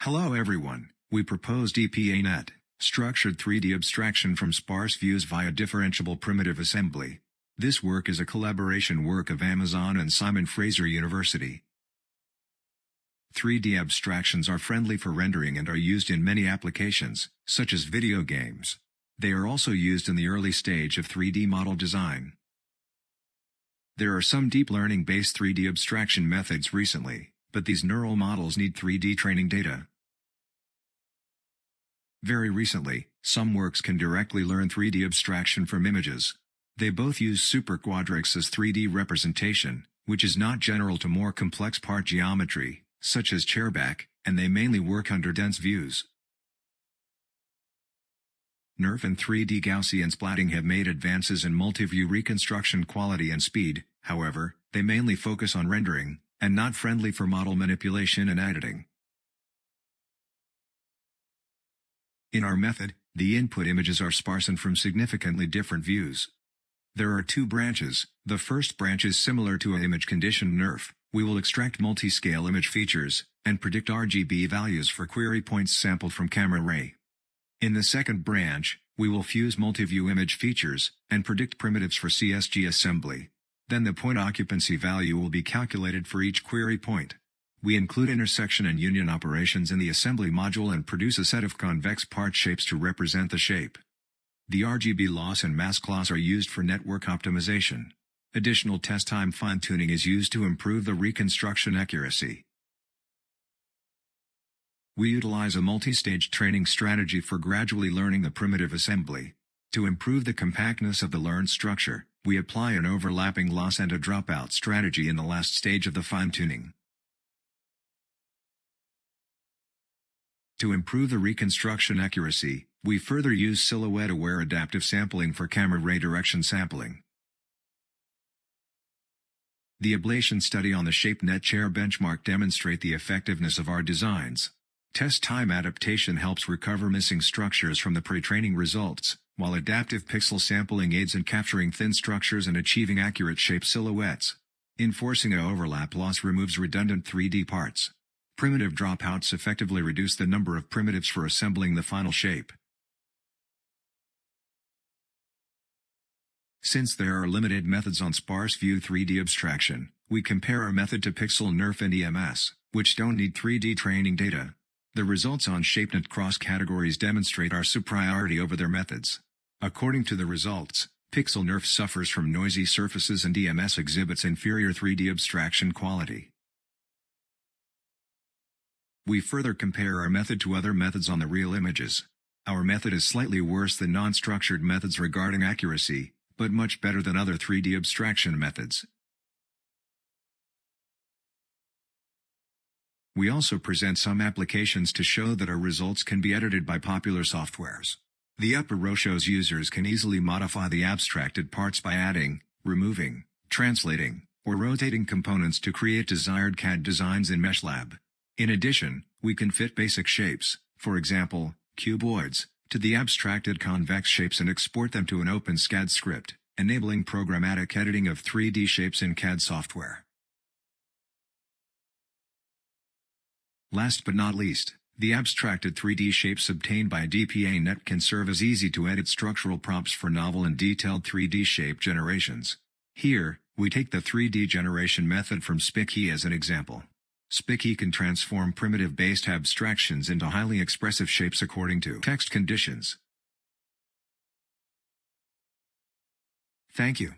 Hello everyone, we propose DPA-Net, structured 3D abstraction from sparse views via differentiable primitive assembly. This work is a collaboration work of Amazon and Simon Fraser University. 3D abstractions are friendly for rendering and are used in many applications, such as video games. They are also used in the early stage of 3D model design. There are some deep learning-based 3D abstraction methods recently, but these neural models need 3D training data. Very recently, some works can directly learn 3D abstraction from images. They both use superquadrics as 3D representation, which is not general to more complex part geometry, such as chairback, and they mainly work under dense views. NeRF and 3D Gaussian splatting have made advances in multi-view reconstruction quality and speed, however, they mainly focus on rendering, and not friendly for model manipulation and editing. In our method, the input images are sparse and from significantly different views. There are two branches. The first branch is similar to an image-conditioned NeRF. We will extract multi-scale image features, and predict RGB values for query points sampled from camera array. In the second branch, we will fuse multi-view image features, and predict primitives for CSG assembly. Then the point occupancy value will be calculated for each query point. We include intersection and union operations in the assembly module and produce a set of convex part shapes to represent the shape. The RGB loss and mask loss are used for network optimization. Additional test time fine-tuning is used to improve the reconstruction accuracy. We utilize a multi-stage training strategy for gradually learning the primitive assembly. To improve the compactness of the learned structure, we apply an overlapping loss and a dropout strategy in the last stage of the fine-tuning. To improve the reconstruction accuracy, we further use silhouette-aware adaptive sampling for camera ray direction sampling. The ablation study on the ShapeNet chair benchmark demonstrate the effectiveness of our designs. Test time adaptation helps recover missing structures from the pre-training results, while adaptive pixel sampling aids in capturing thin structures and achieving accurate shape silhouettes. Enforcing an overlap loss removes redundant 3D parts. Primitive dropouts effectively reduce the number of primitives for assembling the final shape. Since there are limited methods on sparse view 3D abstraction, we compare our method to Pixel, NeRF and EMS, which don't need 3D training data. The results on ShapeNet cross-categories demonstrate our superiority over their methods. According to the results, Pixel NeRF suffers from noisy surfaces and EMS exhibits inferior 3D abstraction quality. We further compare our method to other methods on the real images. Our method is slightly worse than non-structured methods regarding accuracy, but much better than other 3D abstraction methods. We also present some applications to show that our results can be edited by popular softwares. The upper row shows users can easily modify the abstracted parts by adding, removing, translating, or rotating components to create desired CAD designs in MeshLab. In addition, we can fit basic shapes, for example, cuboids, to the abstracted convex shapes and export them to an OpenSCAD script, enabling programmatic editing of 3D shapes in CAD software. Last but not least, the abstracted 3D shapes obtained by DPA-Net can serve as easy-to-edit structural prompts for novel and detailed 3D shape generations. Here, we take the 3D generation method from SPICY as an example. SPICY can transform primitive-based abstractions into highly expressive shapes according to text conditions. Thank you.